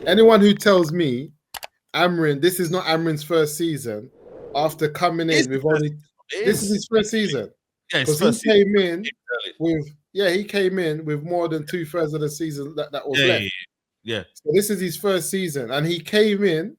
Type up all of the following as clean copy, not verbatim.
Anyone who tells me Amorim, this is not Amorim's first season after coming in with only. This is his first season. Yeah, because he came in with more than 2/3 of the season that was left. Yeah. So this is his first season, and he came in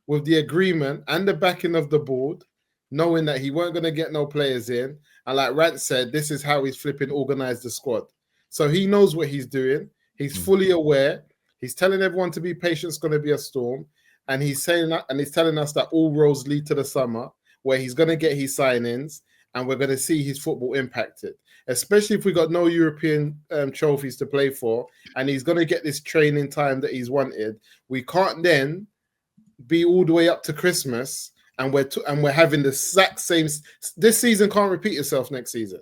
with the agreement and the backing of the board, knowing that he weren't going to get no players in. And like Rant said, this is how he's flipping organized the squad. So he knows what he's doing. He's fully aware. He's telling everyone to be patient. It's going to be a storm, and he's saying that, and he's telling us that all roads lead to the summer, where he's going to get his signings, and we're going to see his football impacted. Especially if we got no European trophies to play for, and he's going to get this training time that he's wanted. We can't then be all the way up to Christmas, and we're having the exact same. This season can't repeat itself next season.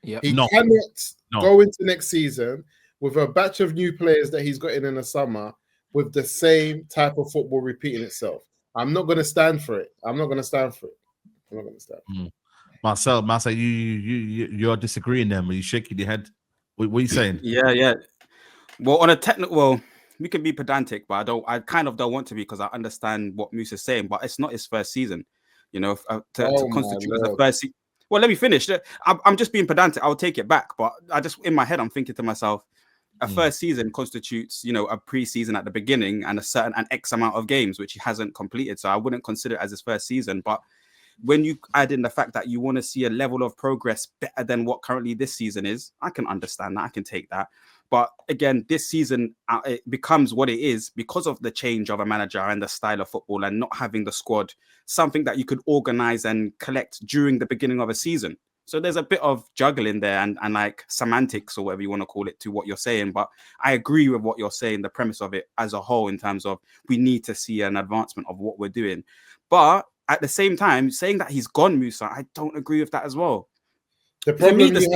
Yeah, he cannot go into next season with a batch of new players that he's got in the summer with the same type of football repeating itself. I'm not going to stand for it. I'm not going to stand. Marcel, you're disagreeing them. Are you shaking your head? What are you saying? Yeah. Well, on a technical, we can be pedantic, but I kind of don't want to be, because I understand what Moose is saying. But it's not his first season, to constitute as a first season. Well, let me finish. I'm just being pedantic. I'll take it back, but in my head, I'm thinking to myself, a first season constitutes, a pre-season at the beginning and an X amount of games, which he hasn't completed. So I wouldn't consider it as his first season, but when you add in the fact that you want to see a level of progress better than what currently this season is, I can understand that. I can take that. But again, this season, it becomes what it is because of the change of a manager and the style of football and not having the squad, something that you could organize and collect during the beginning of a season. So there's a bit of juggling there and like semantics or whatever you want to call it to what you're saying. But I agree with what you're saying, the premise of it as a whole, in terms of we need to see an advancement of what we're doing. But at the same time, saying that he's gone, Musa, I don't agree with that as well. The problem is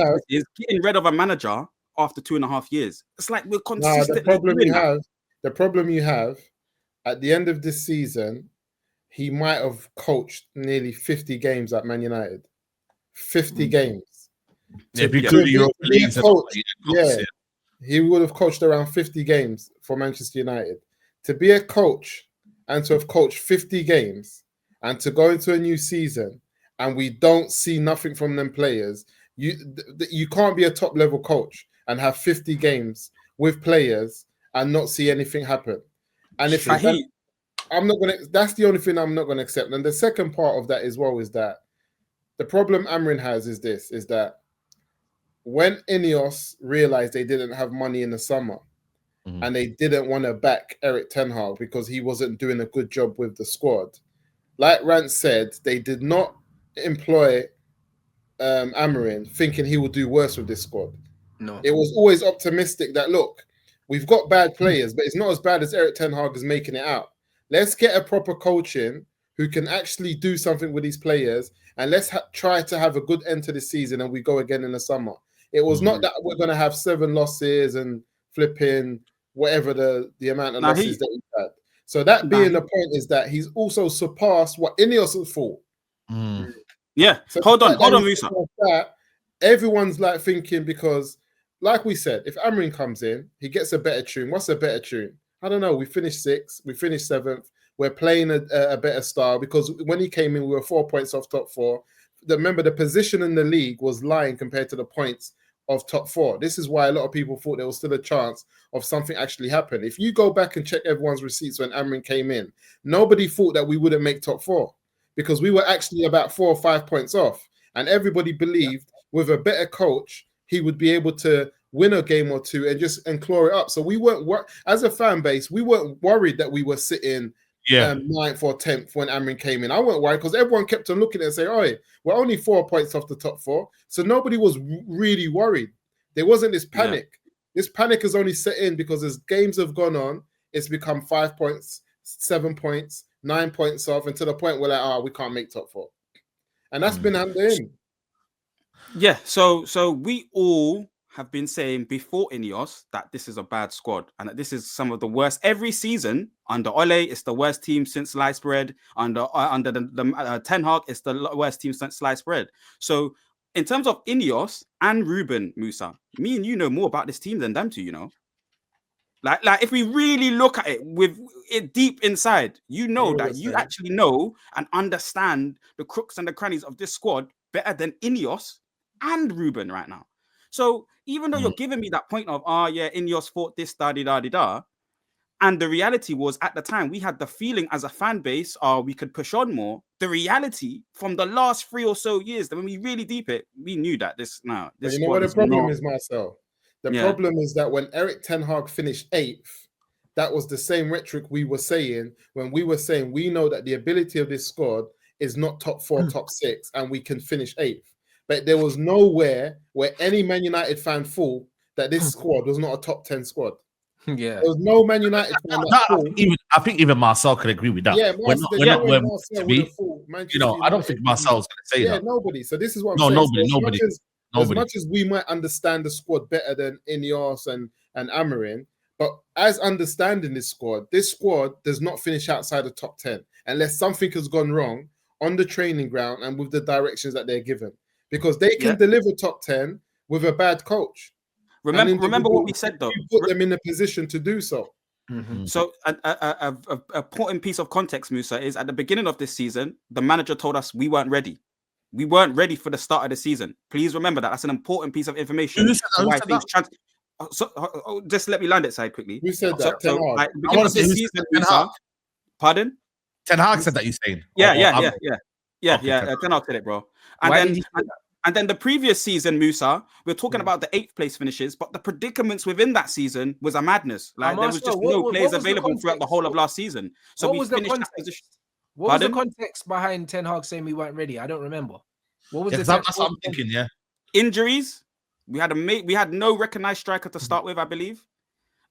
getting rid of a manager after 2.5 years. It's like we're consistently the problem you have at the end of this season, he might have coached nearly 50 games at Man United. 50 games. Yeah, he would have coached around 50 games for Manchester United. To be a coach and to have coached 50 games and to go into a new season and we don't see nothing from them players, you can't be a top level coach and have 50 games with players and not see anything happen. And if I'm not gonna, that's the only thing I'm not gonna accept. And the second part of that as well is that the problem Amorim has is that when Ineos realized they didn't have money in the summer and they didn't want to back Erik ten Hag because he wasn't doing a good job with the squad, like Rant said, they did not employ Amorim thinking he would do worse with this squad. No, it was always optimistic that, look, we've got bad players, but it's not as bad as Erik ten Hag is making it out. Let's get a proper coach in who can actually do something with these players, and let's try to have a good end to the season, and we go again in the summer. It was not that we're going to have 7 losses and flipping whatever the amount of losses that we've had. So that being the point is that he's also surpassed what Ineos thought. Yeah, so hold on, Musa. Everyone's like thinking, because like we said, if Amorim comes in, he gets a better tune. What's a better tune? I don't know. We finished 6th. We finished 7th. We're playing a better style, because when he came in, we were 4 points off top 4. Remember, the position in the league was lying compared to the points of top 4. This is why a lot of people thought there was still a chance of something actually happening. If you go back and check everyone's receipts when Amorim came in, nobody thought that we wouldn't make top 4, because we were actually about 4 or 5 points off. And everybody believed with a better coach, he would be able to win a game or two and claw it up. So we weren't, as a fan base, we weren't worried that we were sitting 9th or 10th when Amorim came in. I weren't worried, because everyone kept on looking at it and saying, "Oh, we're only 4 points off the top 4." So nobody was really worried. There wasn't this panic. This panic has only set in because as games have gone on, it's become 5 points, 7 points, 9 points off, and to the point where like, we can't make top 4. And that's been handed in. Yeah, so we all have been saying before Ineos that this is a bad squad and that this is some of the worst. Every season under Ole, it's the worst team since sliced bread. Under the Ten Hag, it's the worst team since sliced bread. So in terms of Ineos and Ruben, Musa, me and you know more about this team than them two, you know. Like if we really look at it, deep inside, you know that you saying. actually know and understand the crooks and the crannies of this squad better than Ineos and Ruben right now. So even though you're giving me that point of, Ineos fought this, da-di-da-di-da, and the reality was at the time we had the feeling as a fan base, we could push on more. The reality from the last 3 or so years, that when we really deep it, we knew that this But you know what the problem is, Marcel? The problem is that when Eric Ten Hag finished 8th, that was the same rhetoric we were saying when we were saying we know that the ability of this squad is not top 4, top 6, and we can finish 8th. But there was nowhere where any Man United fan thought that this squad was not a top 10 squad. Yeah, there was no Man United fan I think even Marcel could agree with that. Yeah, I don't think Marcel's going to say that. Yeah, nobody. So this is what I'm saying. Nobody. As much as we might understand the squad better than Ineos and Amorim, but as understanding this squad does not finish outside the top 10 unless something has gone wrong on the training ground and with the directions that they're given. Because they can deliver top 10 with a bad coach. Remember what we said, though. You put them in a position to do so. Mm-hmm. So a important piece of context, Musa, is at the beginning of this season, the manager told us we weren't ready. We weren't ready for the start of the season. Please remember that. That's an important piece of information. Just let me land it side quickly. Who said that? Pardon? Ten Hag said that, you saying? Yeah. Ten Hag said it, bro. And then the previous season, Musa, we're talking about the 8th place finishes, but the predicaments within that season was a madness. Like there was just no players available throughout the whole of last season. So we finished that position. What was the context behind Ten Hag saying we weren't ready? I don't remember. What was that's what I'm thinking, yeah. Injuries. We had no recognized striker to start with, I believe.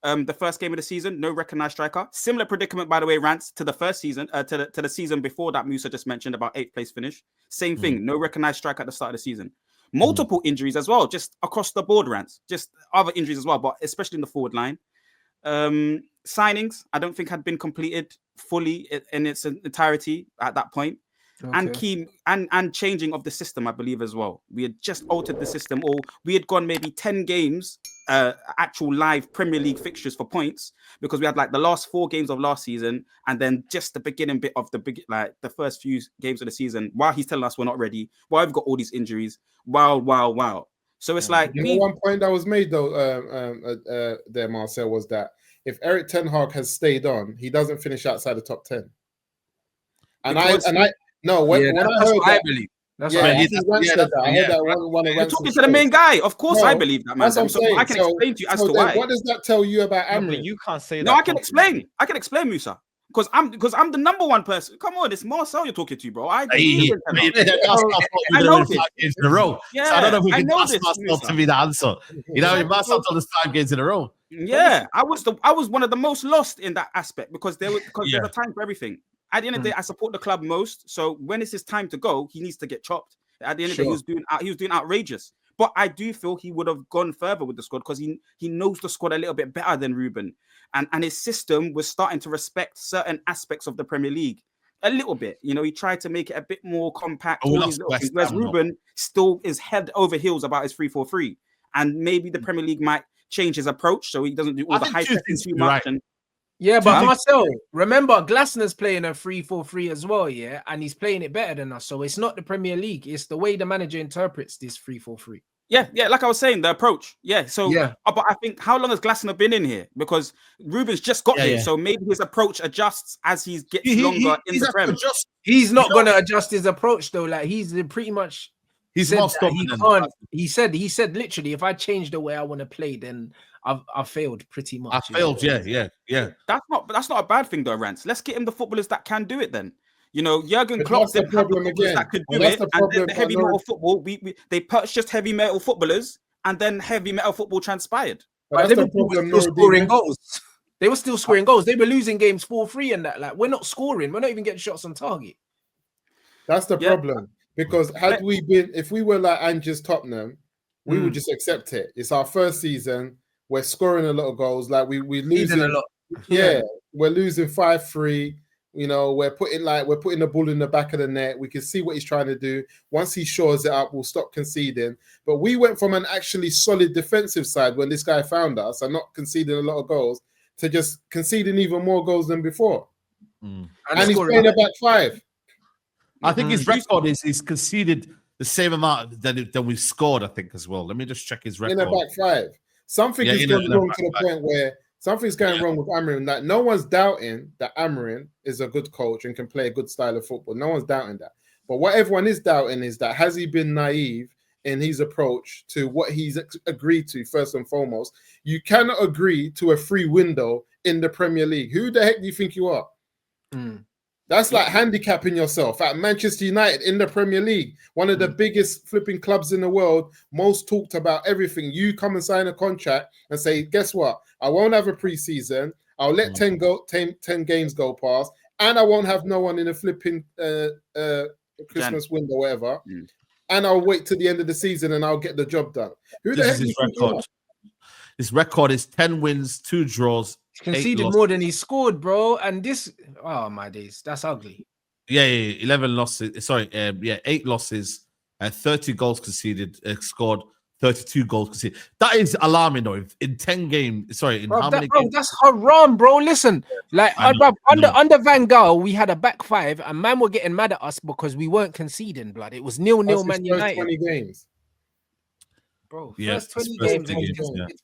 The first game of the season, no recognized striker. Similar predicament, by the way, Rants, to the first season, to the season before that Musa just mentioned about 8th place finish. Same thing, no recognized striker at the start of the season. Multiple injuries as well, just across the board, Rants. Just other injuries as well, but especially in the forward line. Signings, I don't think had been completed fully in its entirety at that point. Okay. And changing of the system, I believe, as well. We had just altered the system, or we had gone maybe 10 games, actual live Premier League fixtures for points, because we had like the last 4 games of last season, and then just the beginning bit of the first few games of the season. While he's telling us we're not ready, while we've got all these injuries, wow. So it's like one point that was made though, there, Marcel, was that if Eric Ten Hag has stayed on, he doesn't finish outside the top 10. And I heard that, believe. That's I heard that one You're talking to the main guy. Of course, I believe that, man. So I can explain to you as to why. What does that tell you about Amorim? You can't say that. No, I can explain. I can explain, Musa. Because I'm the number one person. Come on, it's Marcel you're talking to, bro. I know this. In a row. Yeah, so I don't know if we can ask Marcel to be the answer. You know, Marcel told us 5 games in a row. Yeah, I was one of the most lost in that aspect because there's a time for everything. At the end of the day, I support the club most. So when it's his time to go, he needs to get chopped. At the end of the day, he was doing outrageous. But I do feel he would have gone further with the squad because he knows the squad a little bit better than Ruben. And his system was starting to respect certain aspects of the Premier League a little bit. You know, he tried to make it a bit more compact. Whereas Ruben still is head over heels about his 3-4-3. And maybe the Premier League might change his approach so he doesn't do all the high pressing too much. Right. Yeah, but Marcel, remember Glasner's playing a 3-4-3 as well, yeah, and he's playing it better than us. So it's not the Premier League; it's the way the manager interprets this 3-4-3. Yeah, like I was saying, the approach. Yeah, so but I think how long has Glasner been in here? Because Ruben's just got here, so maybe his approach adjusts as he gets longer in the Prem. He's not going to adjust his approach though. Like he's pretty much. He said he said literally, if I change the way I want to play, then I've failed pretty much. I failed, yeah. That's not a bad thing though, Rance. Let's get him the footballers that can do it then. You know, Jurgen Klopp didn't have the footballers that could do it, and then the heavy metal football, they purchased heavy metal footballers, and then heavy metal football transpired. But they were still scoring goals. They were still scoring goals. They were losing games 4-3 and that. Like, we're not scoring. We're not even getting shots on target. That's the problem. Because if we were like Angers Tottenham, we would just accept it. It's our first season. We're scoring a lot of goals. Like we're losing a lot. Yeah, we're losing 5-3. You know, we're putting the ball in the back of the net. We can see what he's trying to do. Once he shores it up, we'll stop conceding. But we went from an actually solid defensive side when this guy found us and not conceding a lot of goals to just conceding even more goals than before. Mm. And he's playing a back five. I think his record is he's conceded the same amount than we've scored, I think, as well. Let me just check his record. In a back five. Something is going wrong to the point where something's going wrong with Amorim. That no one's doubting that Amorim is a good coach and can play a good style of football. No one's doubting that. But what everyone is doubting is that has he been naive in his approach to what he's agreed to, first and foremost? You cannot agree to a free window in the Premier League. Who the heck do you think you are? That's like handicapping yourself at Manchester United in the Premier League, one of the biggest flipping clubs in the world, most talked about everything. You come and sign a contract and say, guess what? I won't have a preseason. I'll let 10 games go past, and I won't have no one in a flipping Christmas window, whatever. And I'll wait till the end of the season and I'll get the job done. Who the heck is his record? His record is 10 wins, 2 draws. He conceded more than he scored, bro. And this, oh my days, that's ugly. Yeah, 11 losses. Sorry, 8 losses, 30 goals conceded, scored 32 goals conceded. That is alarming, though. In 10 games, sorry, in bro, how many games? That's haram, bro. Listen, like under Van Gaal, we had a back five, and man were getting mad at us because we weren't conceding, blood. It was 0-0 Man United. 20 games. Bro, yes, first 20 games.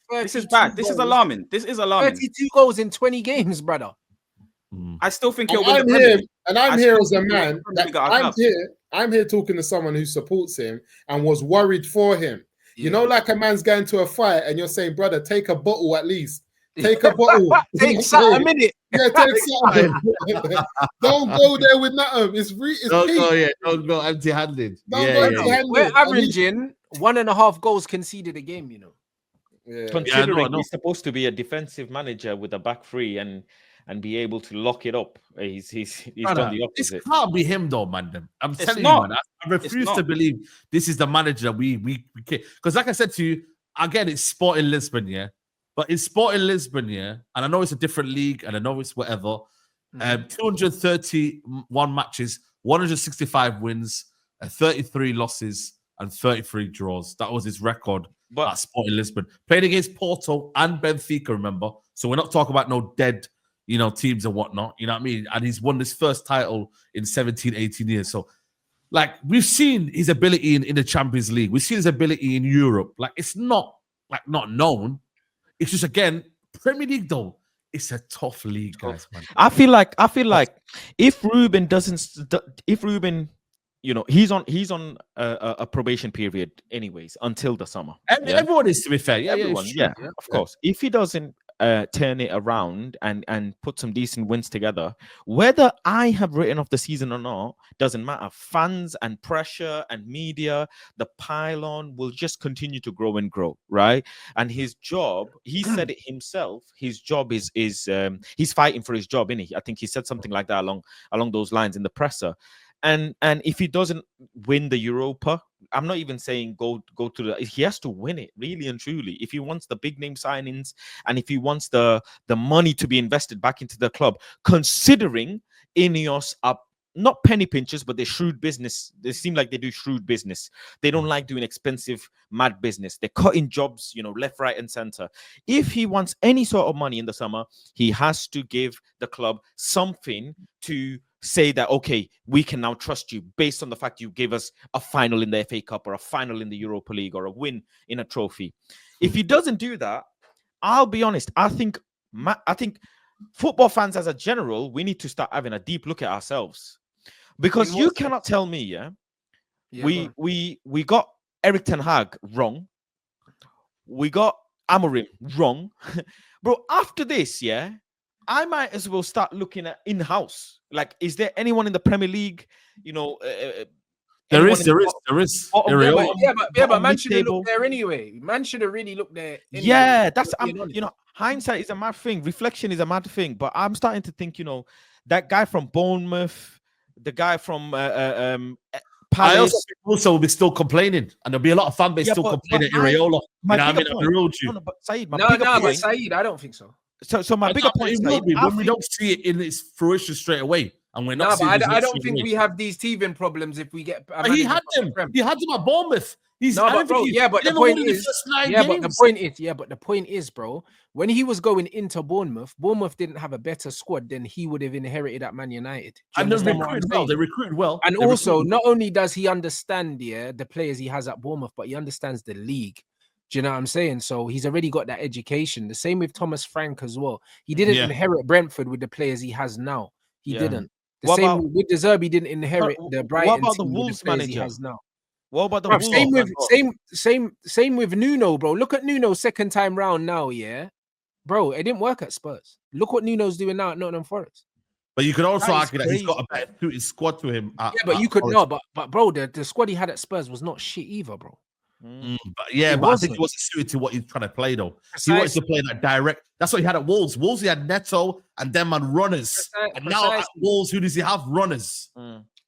This is bad. This is alarming. This is alarming. 32 goals in 20 games, brother. I still think he'll win the Premier League. And I'm here as a man. I'm here talking to someone who supports him and was worried for him. Yeah. You know, like a man's going to a fight and you're saying, brother, take a bottle at least. Take a bottle. Take something a minute. Yeah, take something. Don't go there with nothing. Don't go empty-handed. We're averaging 1.5 goals conceded a game, you know. Considering he's supposed to be a defensive manager with a back three and be able to lock it up, he's done the opposite. This can't be him, though, man. I'm telling you, man. I refuse to believe this is the manager we can. Because, like I said to you, again, it's Sporting Lisbon, yeah. But in Sporting Lisbon, yeah, and I know it's a different league, and I know it's whatever. 231 matches, 165 wins, 33 losses, and 33 draws. That was his record at Sporting Lisbon. Played against Porto and Benfica, remember? So we're not talking about no dead, teams and whatnot. You know what I mean? And he's won his first title in 17, 18 years. So, like, we've seen his ability in the Champions League. We've seen his ability in Europe. Like, it's not known. It's just, again, Premier League, though, it's a tough league, guys, man. I feel like if Ruben he's on a probation period anyways until the summer. Everyone is, to be fair. Everyone, of course. If he doesn't turn it around and put some decent wins together, whether I have written off the season or not doesn't matter. Fans and pressure and media, the pylon will just continue to grow and grow, right? And his job, he said it himself, his job is he's fighting for his job, isn't he? I think he said something like that along those lines in the presser. And if he doesn't win the Europa, I'm not even saying go to the. He has to win it, really and truly. If he wants the big name signings and if he wants the money to be invested back into the club, considering Ineos are not penny pinchers, but they're shrewd business. They seem like they do shrewd business. They don't like doing expensive, mad business. They're cutting jobs, left, right, and center. If he wants any sort of money in the summer, he has to give the club something to say that, okay, we can now trust you based on the fact you gave us a final in the FA Cup or a final in the Europa League or a win in a trophy. If he doesn't do that, I'll be honest, I think football fans as a general, we need to start having a deep look at ourselves. Because you cannot tell me, we got Eric Ten Hag wrong. We got Amorim wrong. Bro, after this, I might as well start looking at in-house. Like, is there anyone in the Premier League, There is. But man should have looked there anyway. Man should have really looked there. Anyway. Yeah, that's hindsight is a mad thing. Reflection is a mad thing. But I'm starting to think, that guy from Bournemouth, the guy from Palace. I also will be still complaining, and there'll be a lot of fan base still complaining. Iriola, but Saeed, I don't think so. So my bigger point is when we don't see it in its fruition straight away, and we're not. I don't think we have these teething problems if we get. He had them. He had them at Bournemouth. But the point is, bro, when he was going into Bournemouth didn't have a better squad than he would have inherited at Man United. And they recruited well. And also, not only does he understand the players he has at Bournemouth, but he understands the league. Do you know what I'm saying? So he's already got that education. The same with Thomas Frank as well. He didn't inherit Brentford with the players he has now. He didn't. The same with De Zerbi didn't inherit the Brighton. What about the Wolves manager he has now? What about the Wolves? Same with Nuno, bro. Look at Nuno second time round now, bro. It didn't work at Spurs. Look what Nuno's doing now at Nottingham Forest. But you could also argue that he's got a better suited squad to him. But bro, the squad he had at Spurs was not shit either, bro. But I think he wasn't suited to what he's trying to play though. Precisely. He wanted to play that direct. That's what he had at Wolves. Wolves, he had Neto and them and runners. And now at Wolves, who does he have? Runners.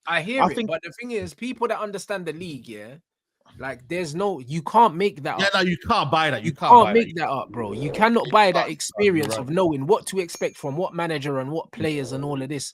I hear it, but the thing is, people that understand the league, like you can't make that up. No, you can't buy that. You can't make that up, bro. You cannot buy that experience of knowing what to expect from what manager and what players and all of this